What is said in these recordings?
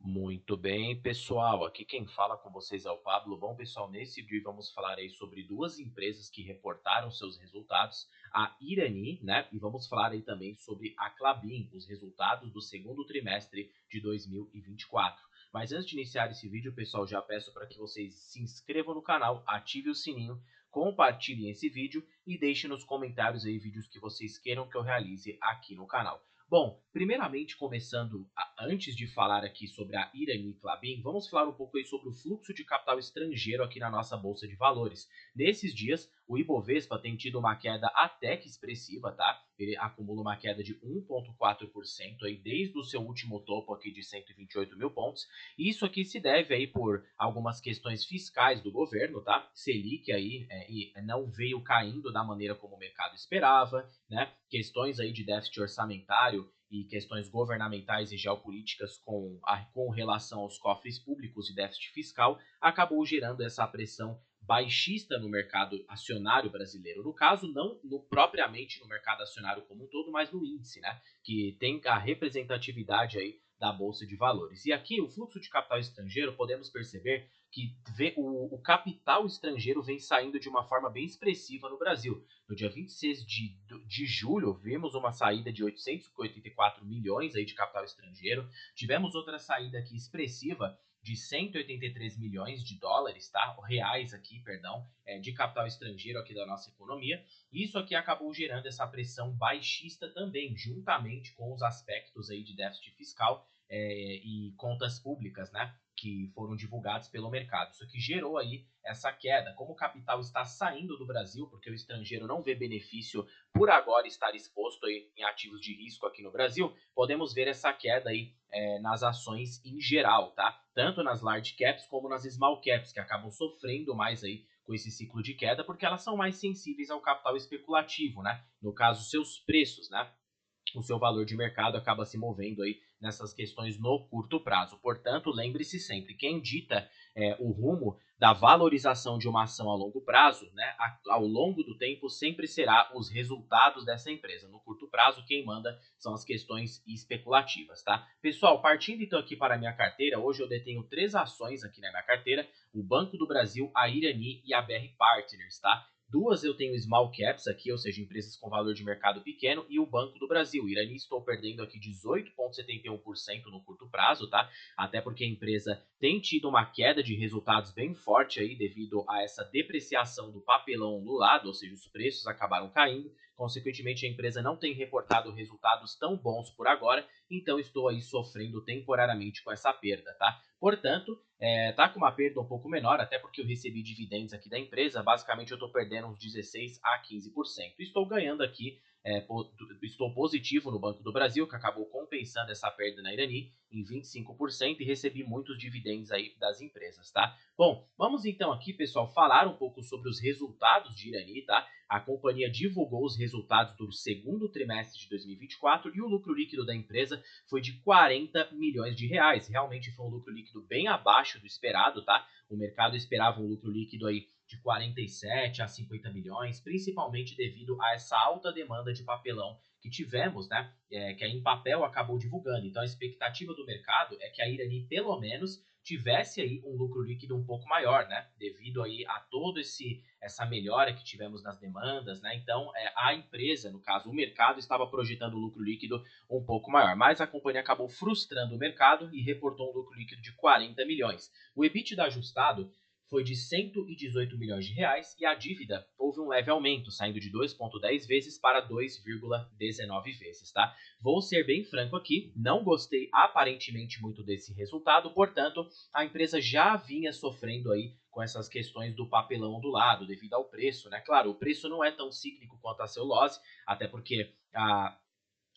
Muito bem, pessoal. Aqui quem fala com vocês é o Pablo. Bom, pessoal, nesse vídeo vamos falar aí sobre duas empresas que reportaram seus resultados, a Irani, né? E vamos falar aí também sobre a Klabin, os resultados do segundo trimestre de 2024. Mas antes de iniciar esse vídeo, pessoal, já peço para que vocês se inscrevam no canal, ativem o sininho, compartilhem esse vídeo e deixem nos comentários aí vídeos que vocês queiram que eu realize aqui no canal. Bom, primeiramente começando, antes de falar aqui sobre a Irani Klabin, vamos falar um pouco aí sobre o fluxo de capital estrangeiro aqui na nossa bolsa de valores. Nesses dias, o Ibovespa tem tido uma queda até que expressiva, tá? Ele acumula uma queda de 1,4% aí desde o seu último topo aqui de 128 mil pontos. E isso aqui se deve aí por algumas questões fiscais do governo, tá? Selic aí não veio caindo da maneira como o mercado esperava, né? Questões aí de déficit orçamentário e questões governamentais e geopolíticas com relação aos cofres públicos e déficit fiscal acabou gerando essa pressão baixista no mercado acionário brasileiro. No caso, não propriamente no mercado acionário como um todo, mas no índice, né? Que tem a representatividade aí da Bolsa de Valores. E aqui, o fluxo de capital estrangeiro, podemos perceber que o capital estrangeiro vem saindo de uma forma bem expressiva no Brasil. No dia 26 de julho, vimos uma saída de 884 milhões aí de capital estrangeiro. Tivemos outra saída aqui expressiva de 183 milhões de dólares, tá? Reais aqui, perdão, de capital estrangeiro aqui da nossa economia. Isso aqui acabou gerando essa pressão baixista também, juntamente com os aspectos aí de déficit fiscal e contas públicas, né? Que foram divulgados pelo mercado. Isso que gerou aí essa queda. Como o capital está saindo do Brasil, porque o estrangeiro não vê benefício por agora estar exposto aí em ativos de risco aqui no Brasil, podemos ver essa queda aí nas ações em geral, tá? Tanto nas large caps como nas small caps, que acabam sofrendo mais aí com esse ciclo de queda, porque elas são mais sensíveis ao capital especulativo, né? No caso, seus preços, né? O seu valor de mercado acaba se movendo aí nessas questões no curto prazo. Portanto, lembre-se sempre, quem dita o rumo da valorização de uma ação a longo prazo, né, ao longo do tempo, sempre será os resultados dessa empresa. No curto prazo, quem manda são as questões especulativas, tá? Pessoal, partindo então aqui para a minha carteira, hoje eu detenho 3 ações aqui na minha carteira, o Banco do Brasil, a Irani e a BR Partners, tá? Duas eu tenho small caps aqui, ou seja, empresas com valor de mercado pequeno, e o Banco do Brasil. Irani estou perdendo aqui 18,71% no curto prazo, tá? Até porque a empresa tem tido uma queda de resultados bem forte aí devido a essa depreciação do papelão ondulado, ou seja, os preços acabaram caindo. Consequentemente, a empresa não tem reportado resultados tão bons por agora, então estou aí sofrendo temporariamente com essa perda, tá? Portanto, tá com uma perda um pouco menor, até porque eu recebi dividendos aqui da empresa, basicamente eu estou perdendo uns 16 a 15%. Estou ganhando aqui, estou positivo no Banco do Brasil, que acabou compensando essa perda na Irani em 25% e recebi muitos dividendos aí das empresas, tá? Bom, vamos então aqui, pessoal, falar um pouco sobre os resultados de Irani, tá? A companhia divulgou os resultados do segundo trimestre de 2024 e o lucro líquido da empresa foi de 40 milhões de reais. Realmente foi um lucro líquido bem abaixo do esperado, tá? O mercado esperava um lucro líquido aí de 47 a 50 milhões, principalmente devido a essa alta demanda de papelão que tivemos, né? Que a Empapel acabou divulgando. Então a expectativa do mercado é que a Irani pelo menos tivesse aí um lucro líquido um pouco maior, né? Devido aí a todo essa melhora que tivemos nas demandas, né? Então a empresa, no caso o mercado, estava projetando um lucro líquido um pouco maior, mas a companhia acabou frustrando o mercado e reportou um lucro líquido de 40 milhões. O EBITDA ajustado foi de 118 milhões de reais e a dívida houve um leve aumento, saindo de 2,10 vezes para 2,19 vezes, tá? Vou ser bem franco aqui, não gostei aparentemente muito desse resultado, portanto, a empresa já vinha sofrendo aí com essas questões do papelão ondulado devido ao preço, né? Claro, o preço não é tão cíclico quanto a celulose, até porque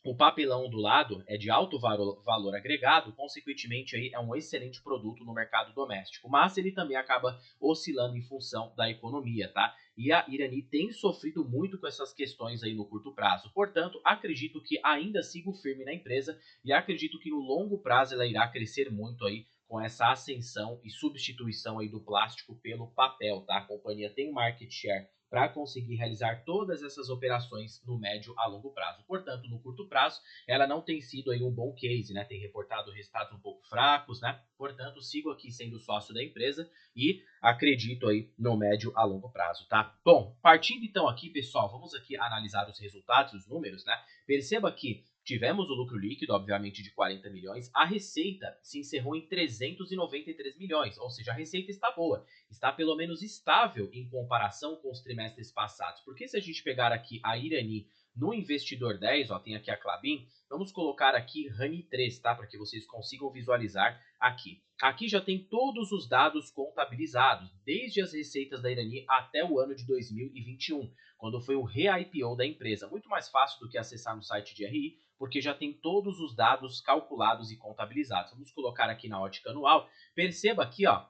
o papelão ondulado é de alto valor agregado, consequentemente aí é um excelente produto no mercado doméstico, mas ele também acaba oscilando em função da economia, tá? E a Irani tem sofrido muito com essas questões aí no curto prazo. Portanto, acredito que ainda sigo firme na empresa e acredito que no longo prazo ela irá crescer muito aí com essa ascensão e substituição aí do plástico pelo papel, tá? A companhia tem market share para conseguir realizar todas essas operações no médio a longo prazo. Portanto, no curto prazo, ela não tem sido aí um bom case, né? Tem reportado resultados um pouco fracos, né? Portanto, sigo aqui sendo sócio da empresa e acredito aí no médio a longo prazo, tá? Bom, partindo então aqui, pessoal, vamos aqui analisar os resultados, os números, né? Perceba que tivemos o lucro líquido, obviamente, de 40 milhões. A receita se encerrou em 393 milhões, ou seja, a receita está boa. Está pelo menos estável em comparação com os trimestres passados. Porque se a gente pegar aqui a Irani no investidor 10, ó, tem aqui a Klabin, vamos colocar aqui RANI 3, tá? Para que vocês consigam visualizar aqui. Aqui já tem todos os dados contabilizados, desde as receitas da Irani até o ano de 2021, quando foi o re-IPO da empresa. Muito mais fácil do que acessar no site de RI, porque já tem todos os dados calculados e contabilizados. Vamos colocar aqui na ótica anual. Perceba aqui, ó,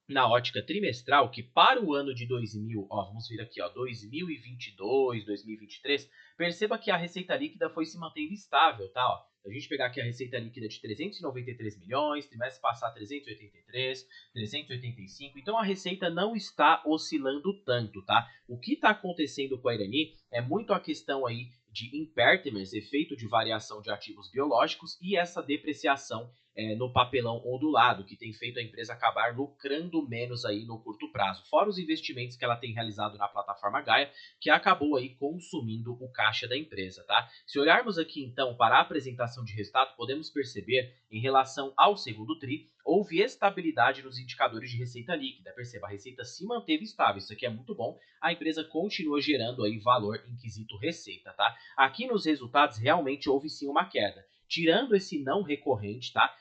na ótica trimestral, que para o ano de 2000, ó, vamos vir aqui, ó, 2022, 2023, perceba que a receita líquida foi se mantendo estável, tá? Ó. Se a gente pegar aqui a receita líquida de 393 milhões, trimestre passado 383, 385, então a receita não está oscilando tanto, tá? O que está acontecendo com a Irani é muito a questão aí de impairments, efeito de variação de ativos biológicos e essa depreciação no papelão ondulado, que tem feito a empresa acabar lucrando menos aí no curto prazo. Fora os investimentos que ela tem realizado na plataforma Gaia, que acabou aí consumindo o caixa da empresa, tá? Se olharmos aqui então para a apresentação de resultado, podemos perceber em relação ao segundo tri, houve estabilidade nos indicadores de receita líquida. Perceba, a receita se manteve estável, isso aqui é muito bom. A empresa continua gerando aí valor em quesito receita, tá? Aqui nos resultados realmente houve sim uma queda. Tirando esse não recorrente, tá?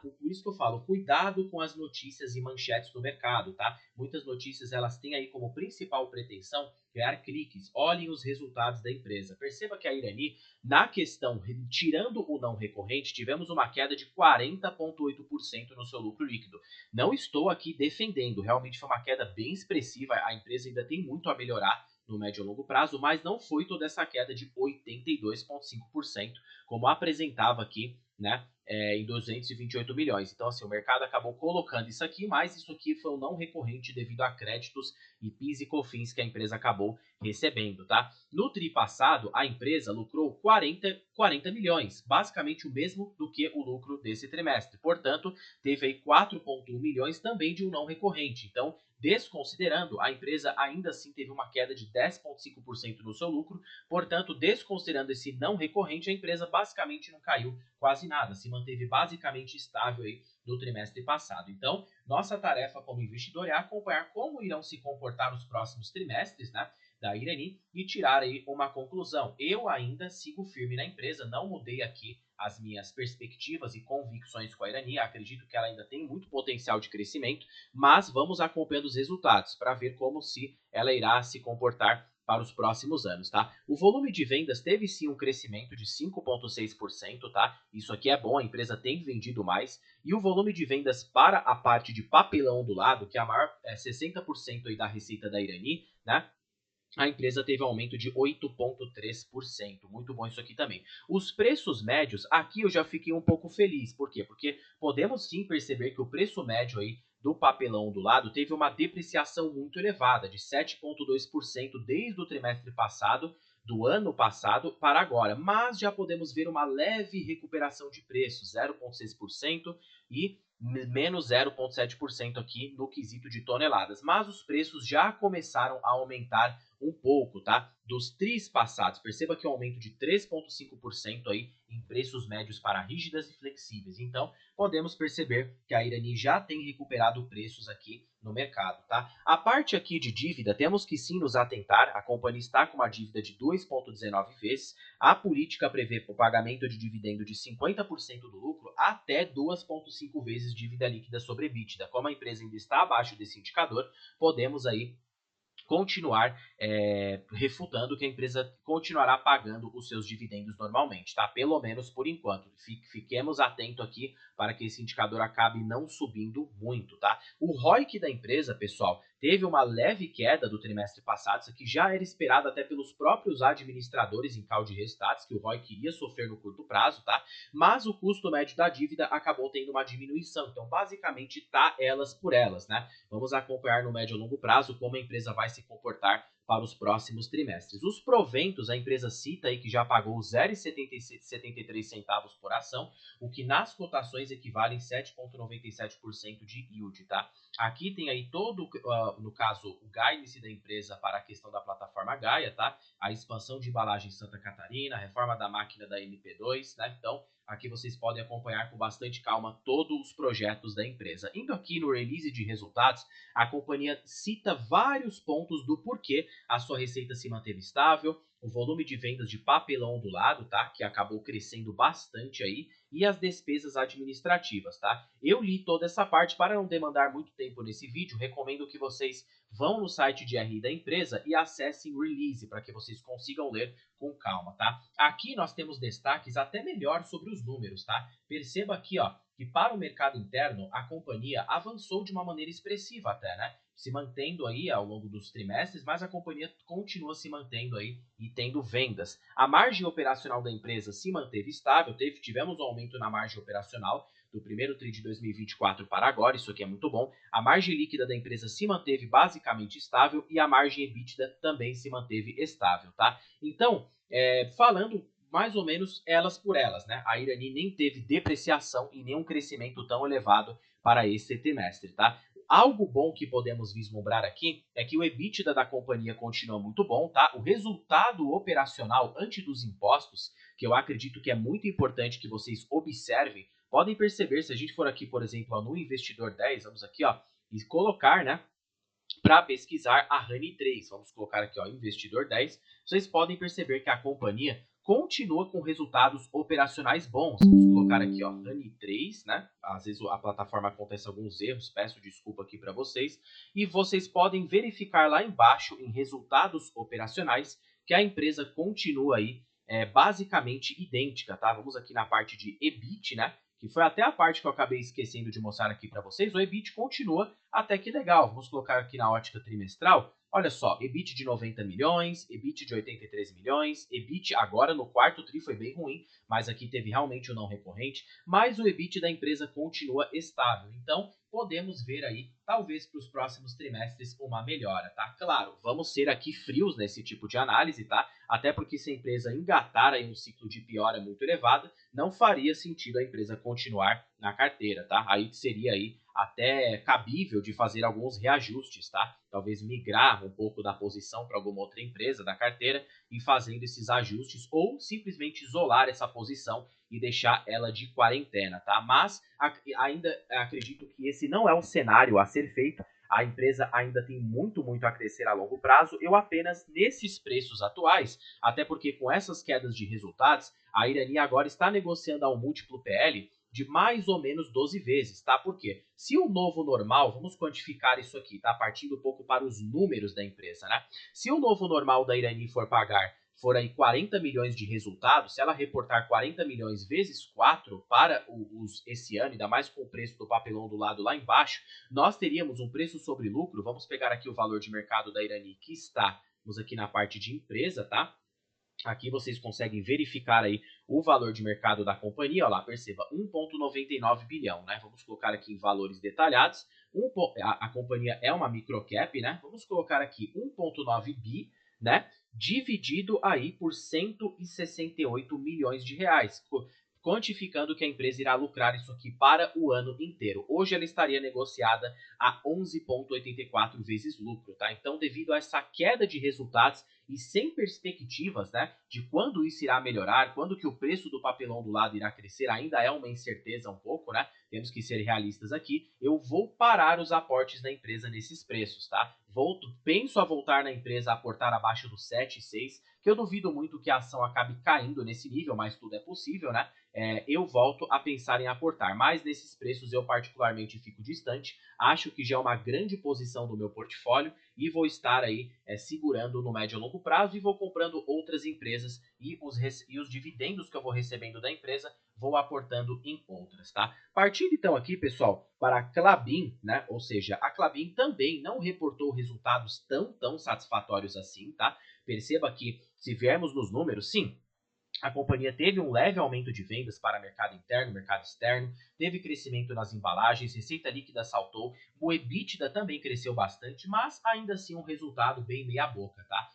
Por isso que eu falo, cuidado com as notícias e manchetes do mercado, tá? Muitas notícias, elas têm aí como principal pretensão criar cliques. Olhem os resultados da empresa. Perceba que a Irani, na questão, tirando o não recorrente, tivemos uma queda de 40,8% no seu lucro líquido. Não estou aqui defendendo, realmente foi uma queda bem expressiva, a empresa ainda tem muito a melhorar no médio e longo prazo, mas não foi toda essa queda de 82,5%, como apresentava aqui, né, em 228 milhões. Então, assim, o mercado acabou colocando isso aqui, mas isso aqui foi um não recorrente devido a créditos e PIS e COFINS que a empresa acabou recebendo, tá? No tri passado, a empresa lucrou 40 milhões, basicamente o mesmo do que o lucro desse trimestre. Portanto, teve aí 4,1 milhões também de um não recorrente. Então, desconsiderando, a empresa ainda assim teve uma queda de 10,5% no seu lucro. Portanto, desconsiderando esse não recorrente, a empresa basicamente não caiu quase nada, se manteve basicamente estável aí no trimestre passado. Então, nossa tarefa como investidor é acompanhar como irão se comportar os próximos trimestres, né, da Irani e tirar aí uma conclusão. Eu ainda sigo firme na empresa, não mudei aqui as minhas perspectivas e convicções com a Irani, acredito que ela ainda tem muito potencial de crescimento, mas vamos acompanhando os resultados para ver como se ela irá se comportar para os próximos anos, tá? O volume de vendas teve sim um crescimento de 5,6%, tá? Isso aqui é bom, a empresa tem vendido mais. E o volume de vendas para a parte de papelão do lado, que é a maior, 60% aí da receita da Irani, né? A empresa teve um aumento de 8,3%. Muito bom isso aqui também. Os preços médios, aqui eu já fiquei um pouco feliz. Por quê? Porque podemos sim perceber que o preço médio aí do papelão do lado teve uma depreciação muito elevada, de 7,2% desde o trimestre passado, do ano passado para agora. Mas já podemos ver uma leve recuperação de preços, 0,6% e menos 0,7% aqui no quesito de toneladas. Mas os preços já começaram a aumentar um pouco, tá? Dos tris passados. Perceba que é um aumento de 3,5% aí em preços médios para rígidas e flexíveis. Então, podemos perceber que a Irani já tem recuperado preços aqui no mercado, tá? A parte aqui de dívida, temos que sim nos atentar. A companhia está com uma dívida de 2,19 vezes. A política prevê o pagamento de dividendo de 50% do lucro até 2,5 vezes dívida líquida sobre EBITDA. Como a empresa ainda está abaixo desse indicador, podemos aí continuar refutando que a empresa continuará pagando os seus dividendos normalmente, tá? Pelo menos por enquanto. Fiquemos atentos aqui para que esse indicador acabe não subindo muito, tá? O ROIC da empresa, pessoal, teve uma leve queda do trimestre passado, isso aqui já era esperado até pelos próprios administradores em call de resultados, que o ROIC iria sofrer no curto prazo, tá? Mas o custo médio da dívida acabou tendo uma diminuição, então basicamente tá elas por elas, né? Vamos acompanhar no médio e longo prazo como a empresa vai se comportar para os próximos trimestres. Os proventos, a empresa cita aí que já pagou 0,73 centavos por ação, o que nas cotações equivale em 7,97% de yield, tá? Aqui tem aí todo, no caso, o guidance da empresa para a questão da plataforma Gaia, tá? A expansão de embalagem Santa Catarina, a reforma da máquina da MP2, né? Então, aqui vocês podem acompanhar com bastante calma todos os projetos da empresa. Indo aqui no release de resultados, a companhia cita vários pontos do porquê a sua receita se manteve estável, o volume de vendas de papelão do lado, tá? Que acabou crescendo bastante aí, e as despesas administrativas, tá? Eu li toda essa parte para não demandar muito tempo nesse vídeo, recomendo que vocês vão no site de RI da empresa e acessem o release para que vocês consigam ler com calma, tá? Aqui nós temos destaques até melhor sobre os números, tá? Perceba aqui, ó, que para o mercado interno a companhia avançou de uma maneira expressiva até, né? Se mantendo aí ao longo dos trimestres, mas a companhia continua se mantendo aí e tendo vendas. A margem operacional da empresa se manteve estável, tivemos um aumento na margem operacional do primeiro TRI de 2024 para agora, isso aqui é muito bom. A margem líquida da empresa se manteve basicamente estável e a margem EBITDA também se manteve estável, tá? Então, falando mais ou menos elas por elas, né? A Irani nem teve depreciação e nenhum crescimento tão elevado para esse trimestre, tá? Algo bom que podemos vislumbrar aqui é que o EBITDA da companhia continua muito bom, tá? O resultado operacional antes dos impostos, que eu acredito que é muito importante que vocês observem, podem perceber, se a gente for aqui, por exemplo, no Investidor 10, vamos aqui, ó, e colocar, né, para pesquisar a Honey 3. Vamos colocar aqui, ó, Investidor 10. Vocês podem perceber que a companhia continua com resultados operacionais bons. Vamos colocar aqui, ó, Honey 3, né? Às vezes a plataforma acontece alguns erros, peço desculpa aqui para vocês. E vocês podem verificar lá embaixo em resultados operacionais que a empresa continua aí basicamente idêntica, tá? Vamos aqui na parte de EBIT, né? Que foi até a parte que eu acabei esquecendo de mostrar aqui para vocês. O EBIT continua até que legal. Vamos colocar aqui na ótica trimestral. Olha só, EBIT de 90 milhões, EBIT de 83 milhões, EBIT agora no quarto TRI foi bem ruim, mas aqui teve realmente o não recorrente, mas o EBIT da empresa continua estável. Então, podemos ver aí, talvez para os próximos trimestres, uma melhora, tá? Claro, vamos ser aqui frios nesse tipo de análise, tá? Até porque se a empresa engatar aí um ciclo de piora muito elevado, não faria sentido a empresa continuar na carteira, tá? Aí seria aí até cabível de fazer alguns reajustes, tá? Talvez migrar um pouco da posição para alguma outra empresa da carteira e fazendo esses ajustes ou simplesmente isolar essa posição e deixar ela de quarentena, tá? Mas ainda acredito que esse não é um cenário a ser feito. A empresa ainda tem muito a crescer a longo prazo. Eu apenas nesses preços atuais, até porque com essas quedas de resultados, a Irani agora está negociando a um múltiplo PL de mais ou menos 12 vezes, tá? Por quê? Se o novo normal, vamos quantificar isso aqui, tá? Partindo um pouco para os números da empresa, né? Se o novo normal da Irani for aí 40 milhões de resultados, se ela reportar 40 milhões vezes 4 para esse ano, ainda mais com o preço do papelão do lado lá embaixo, nós teríamos um preço sobre lucro, vamos pegar aqui o valor de mercado da Irani que está, vamos aqui na parte de empresa, tá? Aqui vocês conseguem verificar aí o valor de mercado da companhia, ó lá, perceba, 1,99 bilhão, né? Vamos colocar aqui em valores detalhados. A companhia é uma microcap, né? Vamos colocar aqui 1,9 bi, né? Dividido aí por 168 milhões de reais, quantificando que a empresa irá lucrar isso aqui para o ano inteiro. Hoje ela estaria negociada a 11,84 vezes lucro, tá? Então, devido a essa queda de resultados e sem perspectivas, né, de quando isso irá melhorar, quando que o preço do papelão do lado irá crescer, ainda é uma incerteza um pouco, né? Temos que ser realistas aqui. Eu vou parar os aportes na empresa nesses preços, tá? Penso a voltar na empresa a aportar abaixo do 7,6, que eu duvido muito que a ação acabe caindo nesse nível, mas tudo é possível, né? Eu volto a pensar em aportar, mas nesses preços eu particularmente fico distante. Acho que já é uma grande posição do meu portfólio e vou estar aí segurando no médio e longo prazo e vou comprando outras empresas e os dividendos que eu vou recebendo da empresa vou aportando em outras, tá? Partindo então aqui, pessoal, para a Klabin, né? Ou seja, a Klabin também não reportou resultados tão satisfatórios assim, tá? Perceba que se viermos nos números, sim, A companhia teve um leve aumento de vendas para mercado interno, mercado externo, teve crescimento nas embalagens, receita líquida saltou, o EBITDA também cresceu bastante, mas ainda assim um resultado bem meia boca, tá?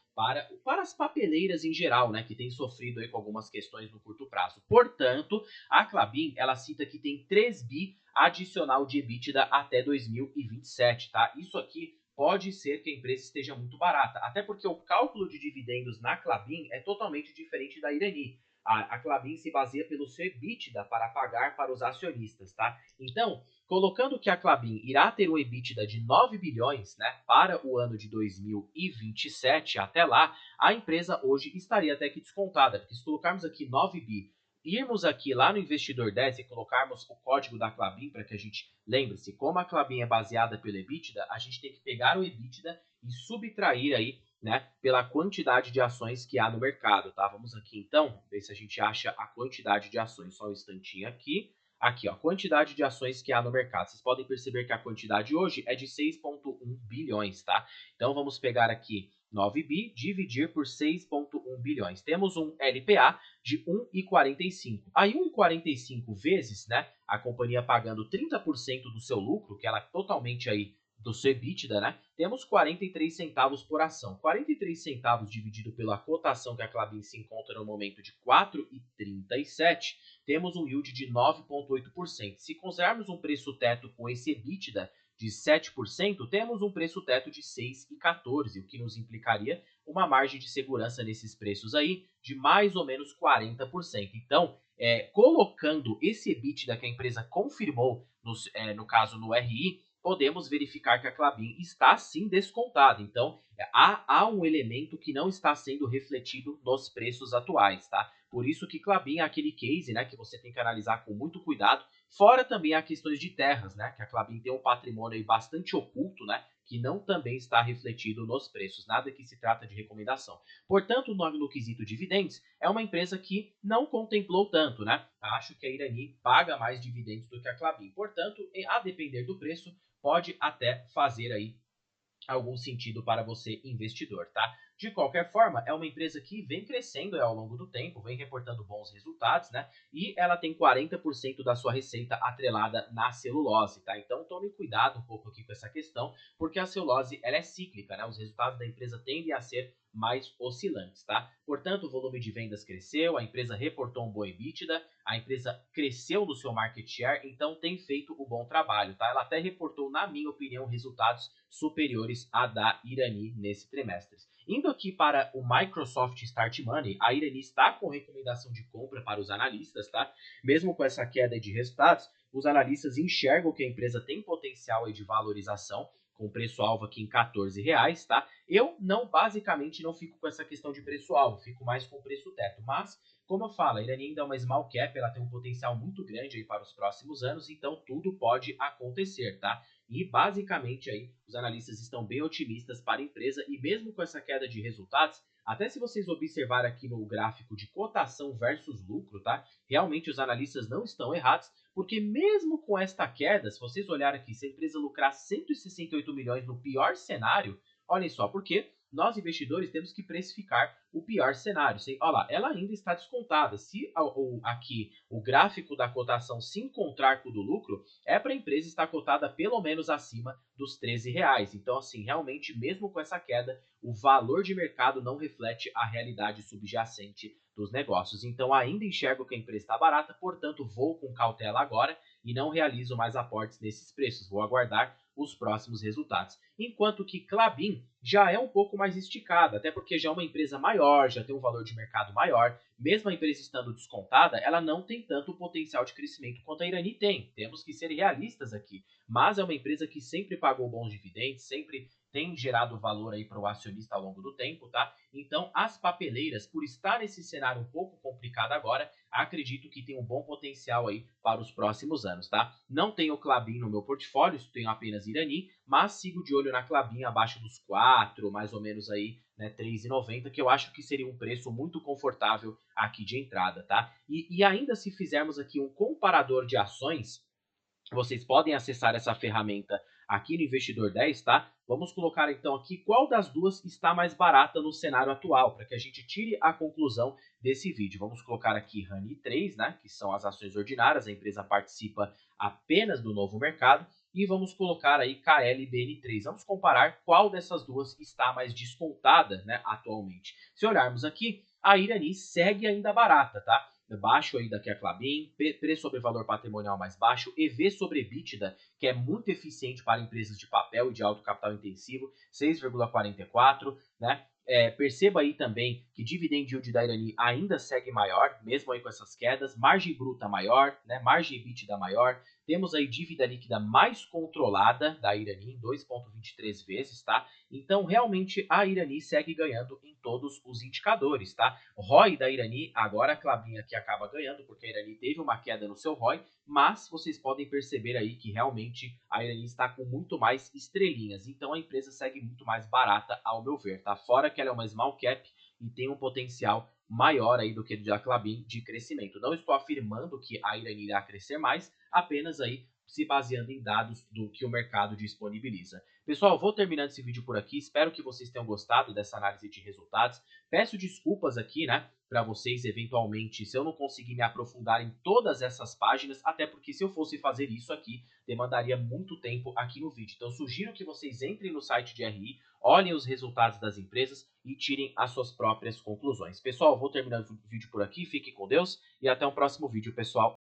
Para as papeleiras em geral, né, que tem sofrido aí com algumas questões no curto prazo. Portanto, a Klabin, ela cita que tem 3 bi adicional de EBITDA até 2027, tá? Isso aqui pode ser que a empresa esteja muito barata, até porque o cálculo de dividendos na Klabin é totalmente diferente da Irani. A Klabin se baseia pelo seu EBITDA para pagar para os acionistas, tá? Então, colocando que a Klabin irá ter um EBITDA de 9 bilhões, né, para o ano de 2027, até lá, a empresa hoje estaria até que descontada, porque se colocarmos aqui 9 bi, irmos aqui lá no Investidor 10 e colocarmos o código da Klabin para que a gente lembre-se, como a Klabin é baseada pelo EBITDA, a gente tem que pegar o EBITDA e subtrair aí, né, pela quantidade de ações que há no mercado, tá? Vamos aqui então, ver se a gente acha a quantidade de ações. Só um instantinho aqui. Aqui, ó, quantidade de ações que há no mercado. Vocês podem perceber que a quantidade hoje é de 6,1 bilhões, tá? Então vamos pegar aqui 9 bi, dividir por 6,1 bilhões. Temos um LPA de 1,45. Aí 1,45 vezes, né, a companhia pagando 30% do seu lucro, que ela é totalmente aí do seu EBITDA, né? Temos 43 centavos por ação. 43 centavos dividido pela cotação que a Klabin se encontra no momento de 4,37, temos um yield de 9,8%. Se considerarmos um preço teto com esse EBITDA de 7%, temos um preço teto de 6,14, o que nos implicaria uma margem de segurança nesses preços aí de mais ou menos 40%. Então, colocando esse EBITDA que a empresa confirmou, no caso no RI, podemos verificar que a Klabin está sim descontada. Então, há um elemento que não está sendo refletido nos preços atuais, tá? Por isso que Klabin é aquele case, né, que você tem que analisar com muito cuidado. Fora também as questões de terras, né, que a Klabin tem um patrimônio aí bastante oculto, né, que não também está refletido nos preços. Nada que se trata de recomendação. Portanto, no quesito dividendos, é uma empresa que não contemplou tanto, né? Acho que a Irani paga mais dividendos do que a Klabin. Portanto, a depender do preço, pode até fazer aí algum sentido para você, investidor, tá? De qualquer forma, é uma empresa que vem crescendo ao longo do tempo, vem reportando bons resultados, né? E ela tem 40% da sua receita atrelada na celulose, tá? Então tome cuidado um pouco aqui com essa questão, porque a celulose ela é cíclica, né? Os resultados da empresa tendem a ser mais oscilantes, tá? Portanto, o volume de vendas cresceu, a empresa reportou um bom EBITDA, a empresa cresceu no seu market share, então tem feito o bom trabalho, tá? Ela até reportou, na minha opinião, resultados superiores a da Irani nesse trimestre. Indo aqui para o Microsoft Start Money, a Irani está com recomendação de compra para os analistas, tá? Mesmo com essa queda de resultados, os analistas enxergam que a empresa tem potencial de valorização, com preço-alvo aqui em R$ 14, tá? Eu basicamente não fico com essa questão de preço-alvo, fico mais com o preço teto, mas como eu falo, a Irani ainda é uma small cap, ela tem um potencial muito grande aí para os próximos anos, então tudo pode acontecer, tá? E basicamente aí os analistas estão bem otimistas para a empresa e mesmo com essa queda de resultados, até se vocês observarem aqui no gráfico de cotação versus lucro, tá? Realmente os analistas não estão errados, porque mesmo com esta queda, se vocês olharem aqui, se a empresa lucrar 168 milhões no pior cenário, olhem só, porque nós investidores temos que precificar o pior cenário. Olha lá, ela ainda está descontada. Se aqui o gráfico da cotação se encontrar com o do lucro, é para a empresa estar cotada pelo menos acima dos R$ 13. Então, assim, realmente, mesmo com essa queda, o valor de mercado não reflete a realidade subjacente dos negócios. Então, ainda enxergo que a empresa está barata, portanto, vou com cautela agora e não realizo mais aportes nesses preços. Vou aguardar os próximos resultados. Enquanto que Klabin já é um pouco mais esticada, até porque já é uma empresa maior, já tem um valor de mercado maior. Mesmo a empresa estando descontada, ela não tem tanto potencial de crescimento quanto a Irani tem. Temos que ser realistas aqui. Mas é uma empresa que sempre pagou bons dividendos, sempre tem gerado valor aí para o acionista ao longo do tempo, tá? Então, as papeleiras, por estar nesse cenário um pouco complicado agora, acredito que tem um bom potencial aí para os próximos anos, tá? Não tenho Klabin no meu portfólio, tenho apenas Irani, mas sigo de olho na Klabin abaixo dos 4, mais ou menos aí, né, 3,90, que eu acho que seria um preço muito confortável aqui de entrada, tá? E ainda se fizermos aqui um comparador de ações, Vocês podem acessar essa ferramenta aqui no Investidor 10, tá? Vamos colocar então aqui qual das duas está mais barata no cenário atual, para que a gente tire a conclusão desse vídeo. Vamos colocar aqui RANI 3, né, que são as ações ordinárias, a empresa participa apenas do novo mercado, e vamos colocar aí KLBN3. Vamos comparar qual dessas duas está mais descontada, né, atualmente. Se olharmos aqui, a Irani segue ainda barata, tá? Baixo aí da que a Klabin, preço sobre valor patrimonial mais baixo, EV sobre EBITDA, que é muito eficiente para empresas de papel e de alto capital intensivo, 6,44, né? Perceba aí também que dividend yield da Irani ainda segue maior, mesmo aí com essas quedas, margem bruta maior, né? Margem EBITDA maior, temos aí dívida líquida mais controlada da Irani, em 2,23 vezes, tá? Então, realmente, a Irani segue ganhando em todos os indicadores, tá? O ROI da Irani, agora a Klabin aqui acaba ganhando, porque a Irani teve uma queda no seu ROI, mas vocês podem perceber aí que realmente a Irani está com muito mais estrelinhas, então a empresa segue muito mais barata, ao meu ver, tá? Fora que ela é uma small cap e tem um potencial maior aí do que a Klabin de crescimento. Não estou afirmando que a Irani irá crescer mais, apenas aí se baseando em dados do que o mercado disponibiliza. Pessoal, vou terminando esse vídeo por aqui. Espero que vocês tenham gostado dessa análise de resultados. Peço desculpas aqui, né, para vocês, eventualmente, se eu não conseguir me aprofundar em todas essas páginas, até porque se eu fosse fazer isso aqui, demandaria muito tempo aqui no vídeo. Então, sugiro que vocês entrem no site de RI, olhem os resultados das empresas e tirem as suas próprias conclusões. Pessoal, vou terminando o vídeo por aqui. Fique com Deus e até o próximo vídeo, pessoal.